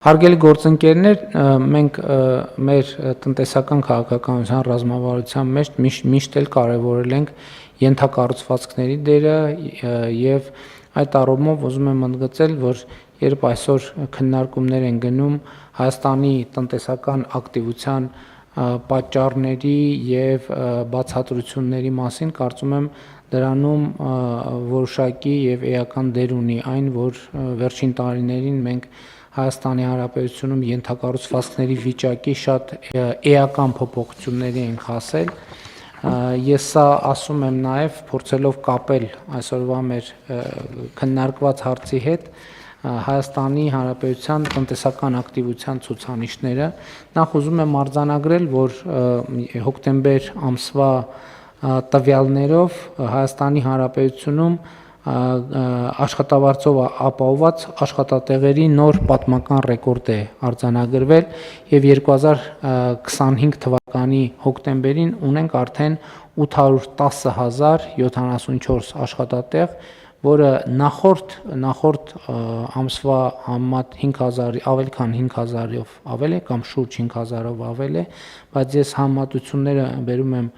Հարգելի գործընկերներ, մենք մեր տնտեսական քաղաքականության ռազմավարության մեջ միշտ էլ կարևորել ենք ենթակառուցվածքների դերը եւ այդ առումով ուզում եմ ընդգծել, որ երբ այսօր քննարկումներ են գնում Հայաստանի տնտեսական ակտիվության պատճառների եւ բացատրությունների մասին, կարծում եմ դրանում որոշակի եւ էական դեր ունի այն, որ վերջին տարիներին մենք Հայաստանի Հանրապետությունում ենթակառուցվածքների վիճակի շատ էական փոփոխությունների ենք հասել։ Ես սա ասում եմ նաև փորձելով կապել այսօրվա մեր քննարկված հարցի հետ Հայաստանի Հանրապետության տնտեսական ակտիվության ցուցանիշները։ Նախ ուզում եմ արձանագրել, որ հոկտեմբեր ամսվա տվյալներով Հայաստանի Հանրապետությունում աշխատավարձով ապահովված աշխատատեղերի նոր պատմական ռեկորդ է արձանագրվել եւ 2025 թվականի հոկտեմբերին ունենք արդեն 810,074 աշխատատեղ, որը նախորդ ամսվա համեմատ 5000 ավելի քան 5000-ով ավել է կամ շուրջ 5000-ով ավել է, բայց ես համատությունները բերում եմ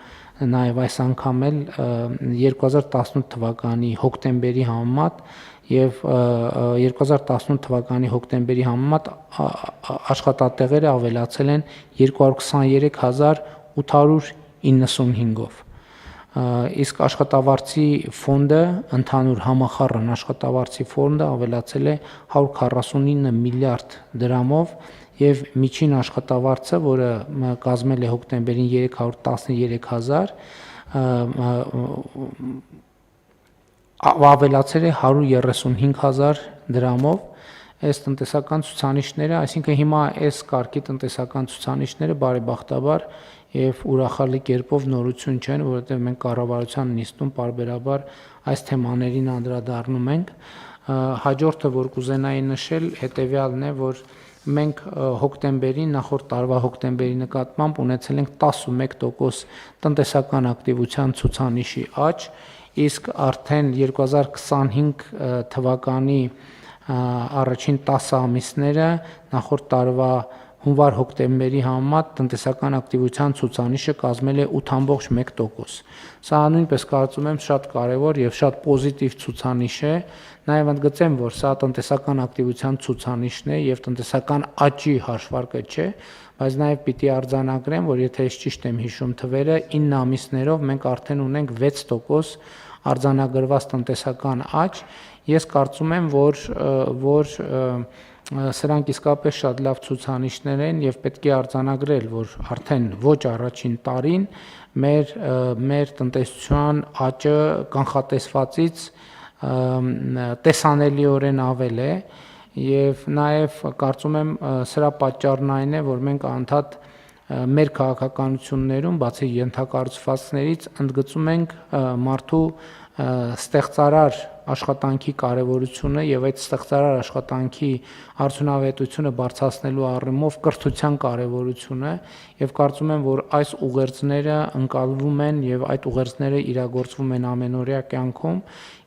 նաև այս անգամ էլ 2018 թվականի հոկտեմբերի համեմատ եւ 2018 թվականի հոկտեմբերի համեմատ աշխատատեղերը ավելացել են 223895-ով։ Իսկ աշխատավարձի ֆոնդը, ընդհանուր համախառն աշխատավարձի ֆոնդը ավելացել է 149 միլիարդ դրամով եւ միջին աշխատավարձը, որը կազմել է հոկտեմբերին 313,000, ավելացել է 135,000 դրամով։ Այս տնտեսական ցուցանիշները, այսինքն հիմա այս կարգի տնտեսական ցուցանիշները բարեբախտաբար եւ ուրախալի կերպով նորություն չեն, որովհետեւ մենք կառավարության նիստում պարբերաբար այս թեմաներին անդրադառնում ենք։ Հաջորդը, որ կուզենայի նշել, հետեւյալն է, որ մենք հոկտեմբերին, նախորդ տարվա հոկտեմբերի նկատմամբ ունեցել ենք 11% տնտեսական ակտիվության ցուցանիշի աճ, իսկ արդեն 2025 թվականի առաջին 10 ամիսները նախորդ տարվա հունվար-հոկտեմբերի համեմատ տնտեսական ակտիվության ցուցանիշը կազմել է 8.1%։ Սա նույնպես կարծում եմ շատ կարևոր եւ շատ պոզիտիվ ցուցանիշ է։ Նաեւ ընդգծեմ, որ սա տնտեսական ակտիվության ցուցանիշն է եւ տնտեսական աճի հաշվարկը չէ, բայց նաեւ պիտի արձանագրեմ, որ եթե ես ճիշտ եմ հիշում թվերը, 9 ամիսներով մենք արդեն ունենք 6% արձանագրված տնտեսական աճ։ Ես կարծում եմ, որ սրանք իսկապես շատ լավ ցուցանիշներ են եւ պետք է արձանագրել, որ արդեն ոչ առաջին տարին մեր տնտեսության աճը կանխատեսվածից տեսանելիորեն ավել է եւ նաեւ կարծում եմ սրա պատճառն այն է, որ մենք անդադ մեր քաղաքականություններում բացի ենթակառուցվածքներից ընդգծում ենք մարդու ստեղծարար աշխատանքի կարևորությունը եւ այդ ստեղծարար աշխատանքի արդյունավետությունը բարձրացնելու առումով կրթության կարևորությունը եւ կարծում եմ, որ այս ուղերձները ընկալվում են եւ այդ ուղերձները իրագործվում են ամենօրյա կյանքում։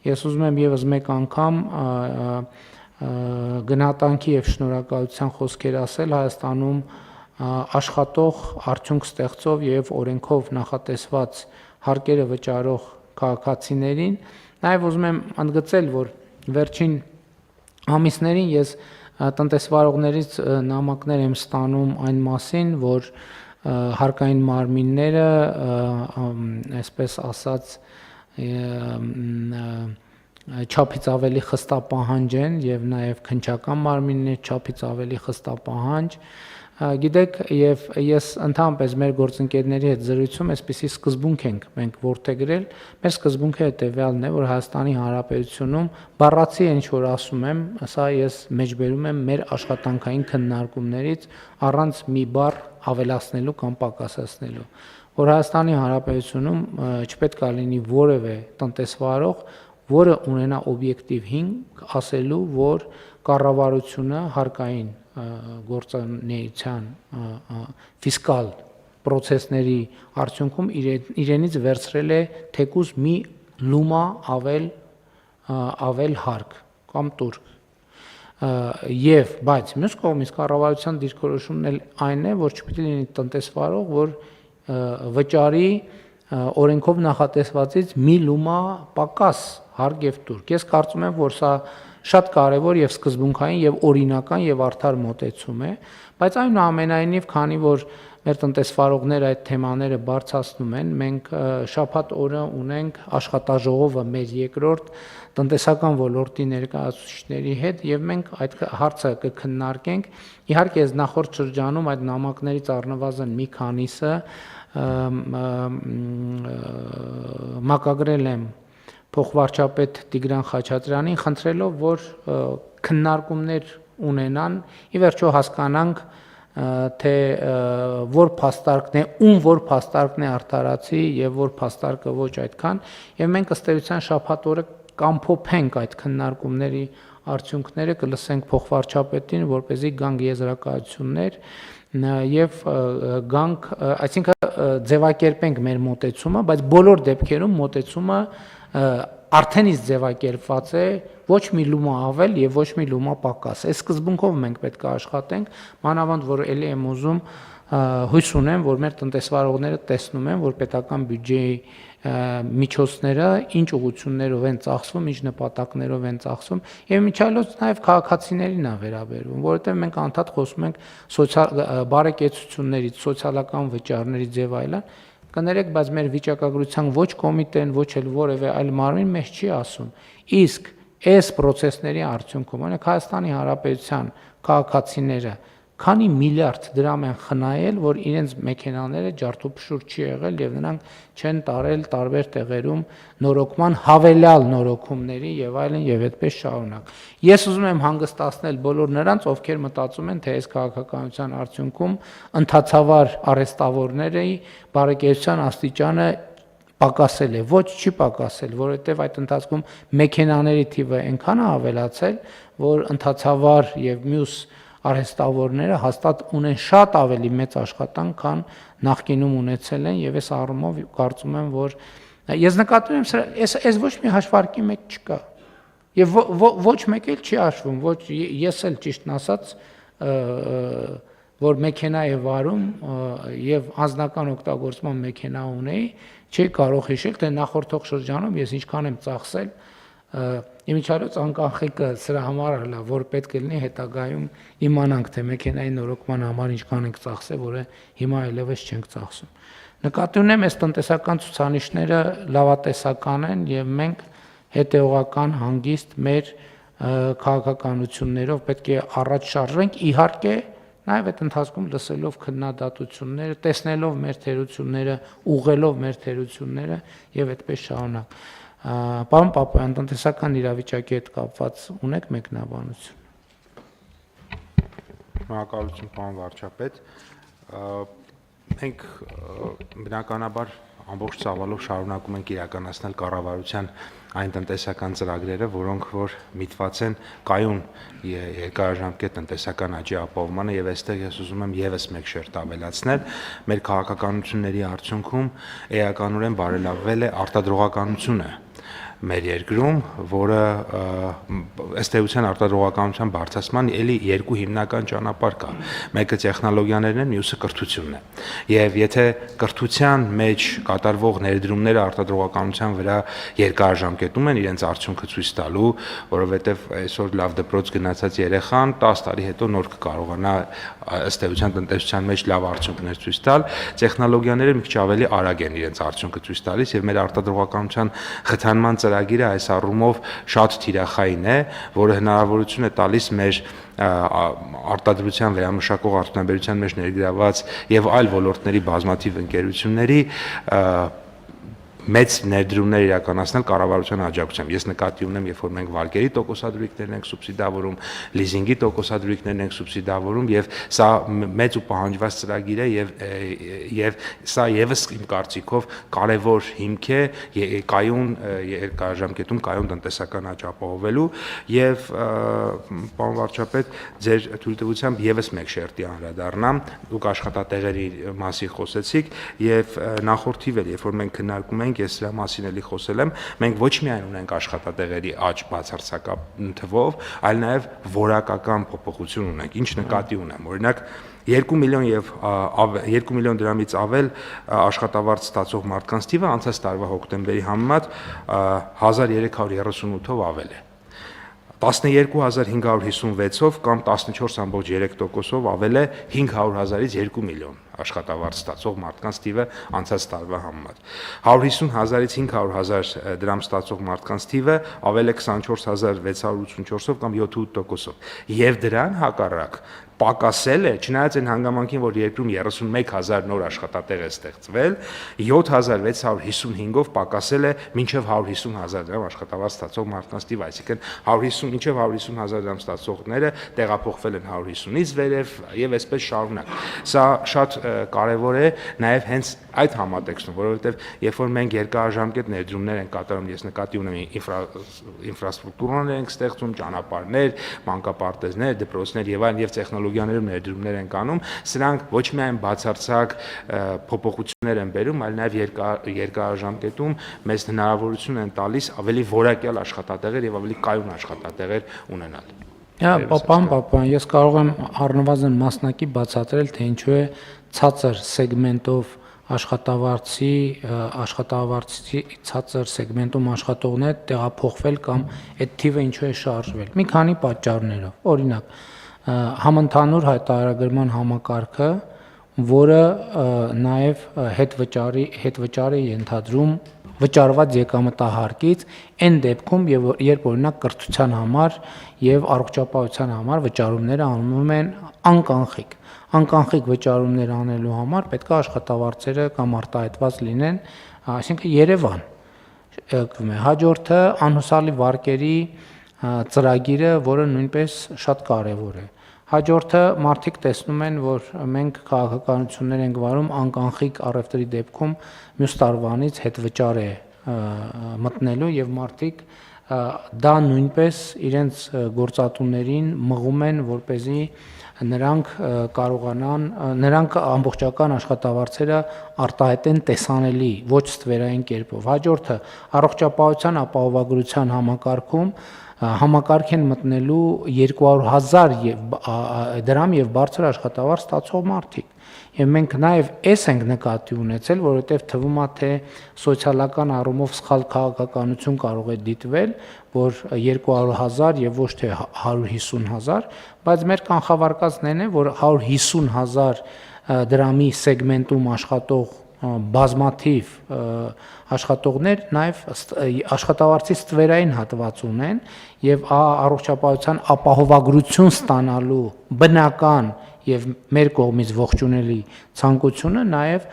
Ես ուզում եմ եւս մեկ անգամ գնահատանքի եւ շնորհակալության խոսքեր ասել Հայաստանում աշխատող, արդյունք ստեղծող եւ օրենքով նախատեսված հարկերը վճարող քաղաքացիներին, նաև ուզում եմ ընդգծել, որ վերջին ամիսներին ես տնտեսվարողներից նամակներ եմ ստանում այն մասին, որ հարկային մարմինները, այսպես ասած, չափից ավելի խստապահանջ են եւ նաեւ քննչական մարմիններ չափից ավելի խստապահանջ։ Գիտեք, եւ ես ընդհանրապես մեր գործընկերների հետ զրույցում այսպիսի սկզբունք ենք մենք ворթեգրել։ Մեր սկզբունքը հետեւյալն է, որ Հայաստանի Հանրապետությունում բառացի ինչ որ ասում եմ, սա ես մեջբերում եմ մեր աշխատանքային քննարկումներից առանց մի բառ ավելացնելու կամ պակասացնելու, որ Հայաստանի Հանրապետությունում չպետք է լինի որևէ տնտեսվարող, որը ունենա օբյեկտիվ հիմք ասելու, որ կառավարությունը հարկային գործունեության ֆիսկալ պրոցեսների արդյունքում իրենից վերցրել է թեկուզ մի լումա ավել հարկ կամ տուր։ Եվ բայց մյուս կողմից կառավարության դիրքորոշումն էլ այն է, որ չպիտի լինի տնտեսվարող, որ վճարի օրենքով նախատեսվածից մի լումա պակաս հարկ եւ տուրք։ Ես կարծում եմ, որ սա շատ կարևոր եւ սկզբունքային եւ օրինական եւ արդար մոտեցում է, բայց այնուամենայնիվ, քանի որ մեր տնտեսվարողները այդ թեմաները բարձրացնում են, մենք շաբաթ օրը ունենք աշխատաժողովը մեր երկրորդ տնտեսական ոլորտի ներկայացուցիչների հետ եւ մենք այդ հարցը կքննարկենք։ Իհարկե, ես նախորդ շրջանում այդ նամակներից առնվազն մի քանիսը մակագրել եմ փոխվարչապետ Տիգրան Խաչատրյանին, խնդրելով, որ քննարկումներ ունենան, ի վերջո հասկանանք, թե որ փաստարկն է, որ փաստարկն է արդարացի եւ որ փաստարկը ոչ այդքան, եւ մենք ըստ էության շաբաթ օրը կամփոփենք այդ քննարկումների արդյունքները, կլսենք փոխվարչապետին, որպեսզի գանք եզրակացություններ եւ գանք, այսինքն ձևակերպենք մեր մոտեցումը, բայց բոլոր դեպքերում մոտեցումը արդեն իսկ ձևակերպված է, ոչ մի լումա ավել եւ ոչ մի լումա պակաս։ Այս սկզբունքով մենք պետք է աշխատենք, մանավանդ որ ելի եմ ուզում հույս ունեմ, որ մեր տնտեսվարողները տեսնում են, որ պետական բյուջեի միջոցները ինչ ուղղություններով են ծախսվում, ինչ նպատակներով են ծախսվում եւ միջալոց նաեւ քաղաքացիներին է վերաբերվում, որովհետեւ մենք անդադ խոսում ենք բարեկեցություններից, սոցիալական վճարներից եւ այլն, կներեք, բայց մեր վիճակագրության ոչ կոմիտեն, ոչ էլ որևէ այլ մարմին մեզ չի ասում։ Իսկ այս process-ների արդյունքում, օրինակ Հայաստանի Հանրապետության քաղաքացիները քանի միլիարդ դրամ են խնայել, որ իրենց մեքենաները ջարդուփշուր չի եղել եւ նրանք չեն տարել տարբեր տեղերում նորոգման հավելյալ նորոգումների եւ այլն եւ այդպես շարունակ։ Ես ուզում եմ հանգստացնել բոլոր նրանց, ովքեր մտածում են, թե այս քաղաքականության արդյունքում ընդհանրավար արհեստավորների բարեկեցության աստիճանը պակասել է, ոչ չի պակասել, որովհետև այդ ընթացքում մեքենաների թիվը այնքան է ավելացել, որ ընդհանրավար եւ մյուս արհեստավորները հաստատ ունեն շատ ավելի մեծ աշխատանք, քան նախկինում ունեցել են եւ այս առումով կարծում եմ, որ ես նկատում եմ, այս ոչ մի հաշվարկի մեջ չկա։ Եվ ոչ մեկ էլ չի հաշվում, ոչ ես էլ ճիշտն ասած, որ մեքենա է վարում եւ անձնական օգտագործման մեքենա ունեի, չի կարող հիշել, թե նախորդող շրջանում ես ինչքան եմ ծախսել Իմիջիայլոց անկանխիկը սրա համար հլա, որ պետք է լինի հետագայում իմանանք, թե մեքենայի նորոգման համար ինչքան ենք ծախսել, որը հիմա այլևս չենք ծախսում։ Նկատի ունեմ, այս տնտեսական ցուցանիշները լավատեսական են եւ մենք հետեւողական հանգիստ մեր քաղաքականություններով պետք է առաջ շարժվենք, իհարկե նաև այդ ընթացքում լսելով քննադատությունները, տեսնելով մեր թերությունները, ուղղելով մեր թերությունները եւ այդպես շարունակ։ Պարոն Պապոյան, տնտեսական իրավիճակի հետ կապված ունեք մեկնաբանություն։ Շնորհակալություն, պարոն վարչապետ։ Մենք բնականաբար ամբողջ ծավալով շարունակում ենք իրականացնել կառավարության այն տնտեսական ծրագրերը, որոնք որ միտված են կայուն երկարաժամկետ տնտեսական աճի ապահովմանը եւ այստեղ ես ուզում եմ եւս մեկ շերտ ավելացնել, մեր քաղաքականությունների արդյունքում էականորեն բարելավվել է արտադրողականությունը մեր երկրում, որը ըստ էության արտադրողականության բարձրացման էլի երկու հիմնական ճանապարհ կա։ Մեկը տեխնոլոգիաներն են, մյուսը կրթությունն է։ Եվ եթե կրթության մեջ կատարվող ներդրումները արտադրողականության վրա երկարաժամկետում են իրենց արդյունքը ցույց տալու, որովհետև այսօր լավ դպրոց գնացած երեխան 10 տարի հետո նոր կկարողանա ըստ էության տնտեսության մեջ լավ արդյունքներ ցույց տալ, տեխնոլոգիաները մի քիչ ավելի արագ են իրենց արդյունքը ցույց տալիս եւ մեր արտադրողականության խթանման ծրագիրը այս առումով շատ թիրախային է, որը հնարավորություն է տալիս մեր արտադրության վերամշակող արդյունաբերության մեջ ներգրաված եւ այլ ոլորտների բազմաթիվ ընկերությունների մեծ ներդրումներ իրականացնել կառավարության աջակցությամբ։ Ես նկատի ունեմ, երբ որ մենք վարկերի տոկոսադրույքներն ենք սուբսիդավորում, լիզինգի տոկոսադրույքներն ենք սուբսիդավորում եւ սա մեծ ու պահանջված ծրագիր է եւ սա եւս իմ կարծիքով կարեւոր հիմք է կայուն երկարաժամկետում կայուն տնտեսական աճ ապահովելու եւ պարոն վարչապետ, ձեր թույլտվությամբ եւս մեկ շերտի անդրադառնամ, դուք աշխատատեղերի մասին խոսեցիք եւ նախորդիվ էլ երբ որ մենք քննարկում ենք ենք, ես սրա մասին էլի խոսել եմ, մենք ոչ միայն ունենք աշխատատեղերի աճ բացարձակ թվով, այլ նաև որակական փոփոխություն ունենք։ Ինչ նկատի ունեմ, օրինակ 2 միլիոն եւ 2 միլիոն դրամից ավել աշխատավարձ ստացող մարդկանց թիվը անցած տարվա հոկտեմբերի համեմատ 1338-ով ավել է։ 12556-ով կամ 14.3%-ով ավել է 500,000-ից 2 միլիոն աշխատավարձ ստացող մարդկանց թիվը անցած տարվա համեմատ։ 150,000-ից 500,000 դրամ ստացող մարդկանց թիվը ավել է 24684-ով կամ 7.8%-ով։ Եվ դրան հակառակ պակասել է, չնայած այն հանգամանքին, որ երկրում 31,000 նոր աշխատատեղ է ստեղծվել, 7655-ով պակասել է մինչև 150,000 դրամ աշխատավարձ ստացող մարդկանց թիվը, այսինքն 150 մինչև 150,000 դրամ ստացողները տեղափոխվել են 150-ից վերև եւ այսպես շարունակ։ Սա շատ կարևոր է նաեւ հենց այդ համատեքստում, որովհետեւ երբ որ մենք երկարաժամկետ ներդրումներ ենք կատարում, ես նկատի ունեմ ինֆրաստրուկտուրաներ ենք ստեղծում, ճանապարհներ, մանկապարտեզներ, դպրոցներ եւ այլն եւ տեխնոլոգիաներում ներդրումներ են անում, սրանք ոչ միայն բացարձակ փոփոխություններ են բերում, այլ նաև երկարաժամկետում մեզ հնարավորություն են տալիս ավելի որակյալ աշխատատեղեր եւ ավելի կայուն աշխատատեղեր ունենալ։ Պապան, ես կարող եմ առնվազն մասնակի բացատրել, թե ինչու է ցածր սեգմենտով աշխատավարձի ցածր սեգմենտում աշխատողներ տեղափոխվել կամ այդ թիվը ինչու է շարժվել։ Մի քանի պատճառներով։ Օրինակ, համընդհանուր հայտարարագրման համակարգը, որը նաև հետվճարի ենթադրում վճարված եկամտահարկից այն դեպքում, երբ օրինակ կրթության համար եւ առողջապահության համար վճարումները անում են անկանխիկ վճարումներ անելու համար պետք է աշխատավարձերը կամ արտահայտված լինեն, այսինքն Երևան։ Հաջորդը անհուսալի վարկերի ծրագիրը, որը նույնպես շատ կարևոր է։ Հաջորդը մարդիկ տեսնում են, որ մենք քաղաքականություններ ենք վարում անկանխիկ առևտրի դեպքում մյուս տարվանից հետվճար է մտնելու եւ մարդիկ դա նույնպես իրենց գործատուներին մղում են, որպեսզի նրանք կարողանան, նրանք ամբողջական աշխատավարձերը արտահայտեն տեսանելի, ոչ ստվերային կերպով։ Հաջորդը առողջապահության ապահովագրության համակարգում համակարգ են մտնելու 200,000 դրամ եւ բարձր աշխատավարձ ստացող մարդիկ։ Եվ մենք նաև այս ենք նկատի ունեցել, որովհետև թվում է, թե սոցիալական առումով սխալ քաղաքականություն կարող է դիտվել, որ 200,000 եւ ոչ թե 150,000, բայց մեր կանխավարկածներն են, որ 150,000 դրամի սեգմենտում աշխատող բազմաթիվ աշխատողներ նաև աշխատավարձի ստվերային հատված ունեն եւ առողջապահության ապահովագրություն ստանալու բնական եւ մեր կողմից ողջունելի ցանկությունը նաև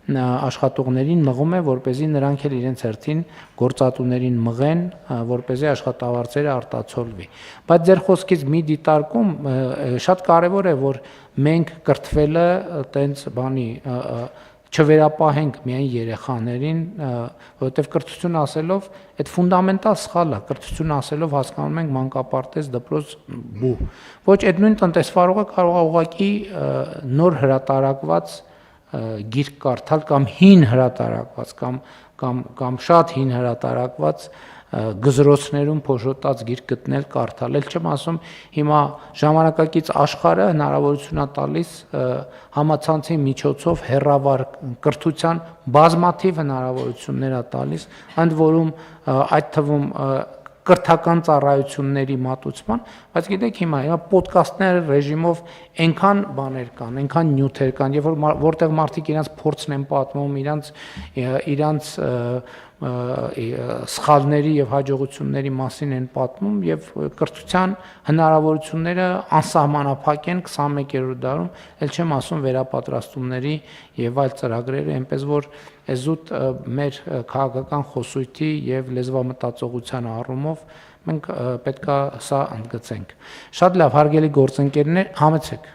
աշխատողներին մղում է, որպեսզի նրանք էլ իրենց հերթին գործատուներին մղեն, որպեսզի աշխատավարձերը արտացոլվի։ Բայց ձեր խոսքից մի դիտարկում շատ կարևոր է, որ մենք կրթվելը տենց բանի չվերապահենք միայն երեխաներին, որովհետև կրթություն ասելով այդ ֆունդամենտալ սխալ է, կրթություն ասելով հասկանում ենք մանկապարտեզ, դպրոց, բու։ Ոչ, այդ նույն տնտեսվարողը կարող է ուղղակի նոր հրատարակված գիրք կարդալ կամ հին հրատարակված կամ շատ հին հրատարակված գզրոցներում փոշոտած գիրք գտնել, կարդալ, ել չեմ ասում հիմա ժամանակակից աշխարհը հնարավորություն է տալիս համացանցի միջոցով հեռավար կրթության բազմաթիվ հնարավորություններ է տալիս, ընդ որում այդ թվում կրթական ծառայությունների մատուցման, բայց գիտեք հիմա ոդկասթներ ռեժիմով այնքան բաներ կան, այնքան նյութեր կան, եւ որտեղ մարդիկ իրենց փորձն են պատմում, իրանց սխալների եւ հաջողությունների մասին են պատմում եւ կրթության հնարավորությունները անսահմանափակ են 21-րդ դարում, ել չեմ ասում վերապատրաստումների եւ այլ ծրագրերը, այնպես որ էզուտ մեր քաղաքական խոսույթի եւ լեզվամտածողության առումով մենք պետքա սա ընդգծենք։ Շատ լավ, հարգելի գործընկերներ, համեցեք։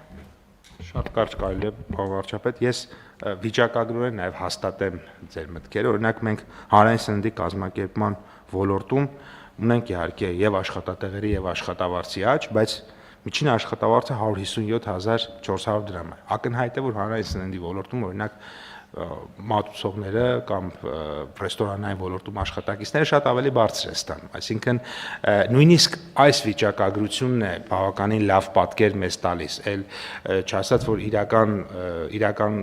Շատ կարճ կարելի է, պարոն վարչապետ, ես վիճակագրորեն նաև հաստատեմ ձեր մտքերը, օրինակ մենք հանրային սննդի կազմակերպման ոլորտում ունենք իհարկե եւ աշխատատեղերի եւ աշխատավարձի աճ, բայց միջին աշխատավարձը 157,400 դրամ է։ Ակնհայտ է, որ հանրային սննդի ոլորտում օրինակ մատուցողները կամ ռեստորանային ոլորտում աշխատակիցները շատ ավելի բարձր է ստանում։ Այսինքն նույնիսկ այս վիճակագրությունն է բավականին լավ պատկեր մեզ տալիս, այլ չասած, որ իրական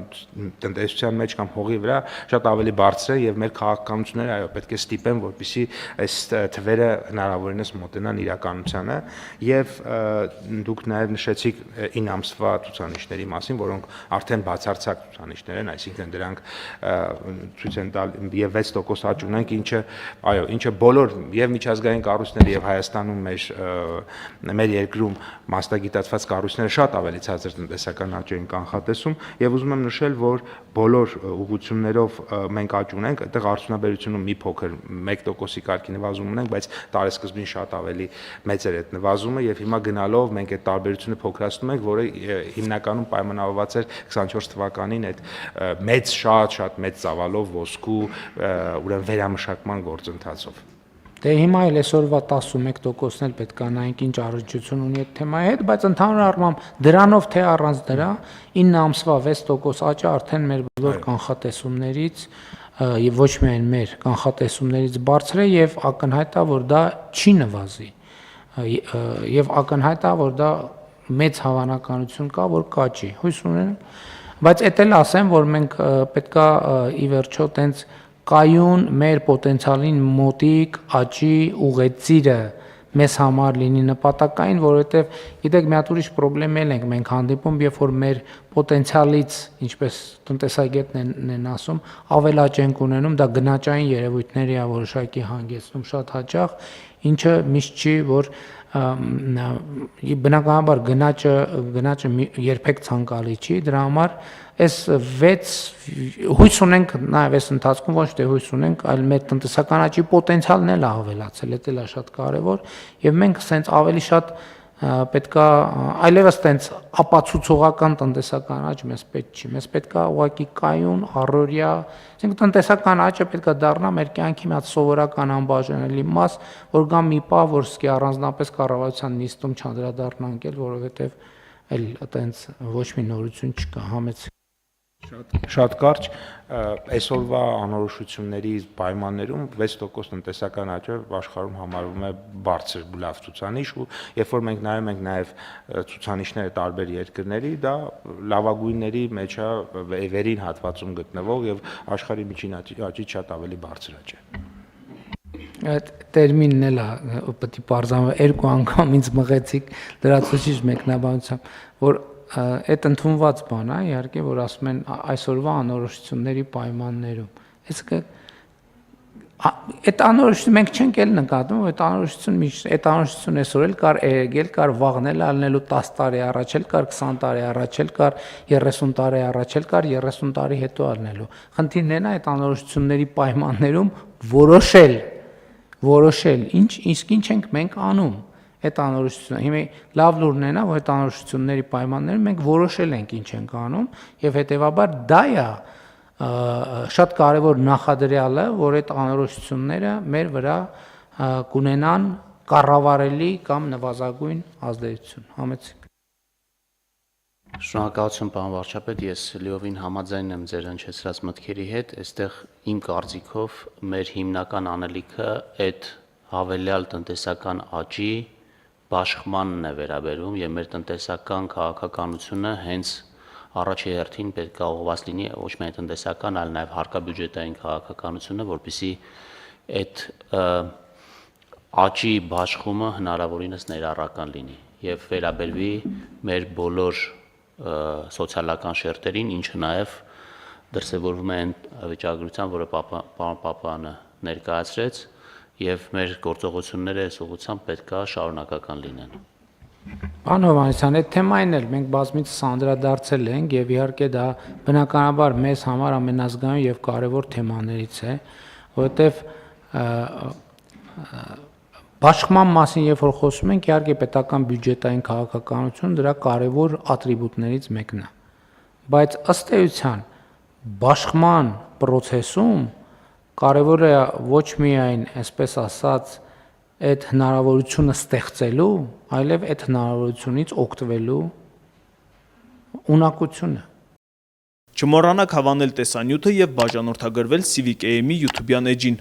տնտեսության մեջ կամ հողի վրա շատ ավելի բարձր է եւ մեր քաղաքականությունները այո պետք է ստիպեն, որպեսզի այս թվերը հնարավորինս մոտենան իրականությանը եւ դուք նաեւ նշեցիք 9 ամսվա ցուցանիշների մասին, որոնք արդեն բացարձակ ցուցանիշներ են, այսինքն դրանք ցույց են տալ եւ 6% աճ ունենք, ինչը բոլոր եւ միջազգային կառույցները եւ Հայաստանում մեր երկրում մասնագիտացված կառույցները շատ ավելի ցածր տնտեսական աճ են կանխատեսում եւ ուզում եմ նշել, որ բոլոր ուղղություններով մենք աճ ունենք, այդտեղ արդյունաբերությունում մի փոքր 1%-ի կարգի նվազում ունենք, բայց տարեսկզբին շատ ավելի մեծ էր այդ նվազումը եւ հիմա գնալով մենք այդ տարբերությունը փոքրացնում ենք, որը հիմնականում պայմանավորված էր 24 թվականին այդ շատ մեծ ծավալով ոսկու ուրեմն վերամշակման գործընթացով։ Դե հիմա էլ այսօրվա 11%-ն էլ պետք է նայենք ինչ առնչություն ունի այդ թեմայի հետ, բայց ընդհանուր առմամբ դրանով թե առանց դրա 9 ամսվա 6% աճը արդեն մեր բոլոր կանխատեսումներից եւ ոչ միայն մեր կանխատեսումներից բարձր է եւ ակնհայտ է, որ դա չի նվազի եւ ակնհայտ է, որ դա մեծ հավանականություն կա, որ կաճի։ Հույս ունեմ, բայց էդ էլ ասեմ, որ մենք պետքա ի վերջո տենց կայուն մեր պոտենցիալին մոտիկ աճի ուղեցիրը մեզ համար լինի նպատակային, որովհետև գիտեք մի հատ ուրիշ խնդրեմ ենք մենք հանդիպում, երբ որ մեր պոտենցիալից, ինչպես տնտեսագետներն են ասում, ավելաճ ենք ունենում, դա գնաճային երևույթների է որոշակի հանգեցնում շատ հաճախ, ինչը միշտ չի, որ բնականաբար գնաճը երբեք ցանկալի չի, դրա համար այս 6 հույս ունենք նաև այս ընթացքում ոչ թե հույս ունենք, այլ մեր տնտեսական աճի պոտենցիալն էլ ավելացել, դա էլ է շատ կարևոր եւ մենք սենց ավելի շատ պետքա այլևս տենց ապացուցողական տնտեսական աճ մեզ պետք չի, մեզ պետքա ուղղակի կայուն, առօրյա, ասենք տնտեսական աճը պետքա դառնա մեր կյանքի մի հատ սովորական անբաժանելի մաս, որ գա մի պահ, որ սկի առանձնապես կառավարության նիստում չանդրադառնանք էլ, որովհետեւ այլ տենց ոչ մի նորություն չկա, համեց Շատ կարճ այսօրվա անորոշությունների պայմաններում 6% տնտեսական աճը աշխարհում համարվում է բարձր լավ ցուցանիշ ու երբ որ մենք նայում ենք նաև ցուցանիշները տարբեր երկրների, դա լավագույնների մեջ է վերին հատվածում գտնվող եւ աշխարհի միջին աճից շատ ավելի բարձր աճ է։ Այդ տերմինն էլ է պետք է բարձրանա երկու անգամ ինձ մղեցիք լրացուցիչ մեկնաբանությամբ, որ այդ ընդունված բան է, իհարկե, որ ասում են այսօրվա անորոշությունների պայմաններում։ Այդ անորոշությունը մենք չենք էլ նկատում, այդ անորոշություն այսօր էլ կար, եկել կար վաղն էլ ալնելու 10 տարի առաջ էլ կար, 20 տարի առաջ էլ կար, 30 տարի առաջ էլ կար, 30 տարի հետո ալնելու։ Խնդիրն է այդ անորոշությունների պայմաններում որոշել, իսկ ինչ ենք մենք անում։ Այդ անորոշությունը հիմա լավ լուրն է նա, որ այդ անորոշությունների պայմաններում մենք որոշել ենք ինչ ենք անում եւ հետեւաբար դա է շատ կարեւոր նախադրյալը, որ այդ անորոշությունները մեր վրա կունենան կառավարելի կամ նվազագույն ազդեցություն։ Համեցեք։ Շնորհակալություն պարոն վարչապետ, ես լիովին համաձայն եմ ձեր հնչեցրած մտքերի հետ, այստեղ իմ կարծիքով մեր հիմնական անելիքը այդ հավելյալ տնտեսական աճի բաշխմանն է վերաբերում եւ մեր տնտեսական քաղաքականությունը հենց առաջի հերթին պետք է ուղղված լինի ոչ միայն տնտեսական, այլ նաեւ հարկաբյուջետային քաղաքականությունը, որպեսզի այդ աճի բաշխումը հնարավորինս ներառական լինի եւ վերաբերվի մեր բոլոր սոցիալական շերտերին, ինչը նաեւ դրսևորվում է այն վիճակագրության, որը պարոն Պապյանը ներկայացրեց եւ մեր գործողությունները այս ուղղությամբ պետք է շարունակական լինեն։ Պարոն Հովհաննիսյան, այդ թեմային էլ մենք բազմիցս անդրադարձել ենք եւ իհարկե դա բնականաբար մեզ համար ամենազգայուն եւ կարեւոր թեմաներից է, որովհետեւ Բաշխման մասին երբ որ խոսում ենք, իհարկե պետական բյուջետային քաղաքականություն դրա կարևոր ատրիբուտներից մեկն է։ Բայց ըստ էության բաշխման process-ում կարևոր է ոչ միայն, այսպես ասած, այդ հնարավորությունը ստեղծելու, այլև այդ հնարավորությունից օգտվելու ունակությունը։ Չմոռանաք հավանել տեսանյութը եւ բաժանորդագրվել Civic AM-ի YouTube-յան էջին։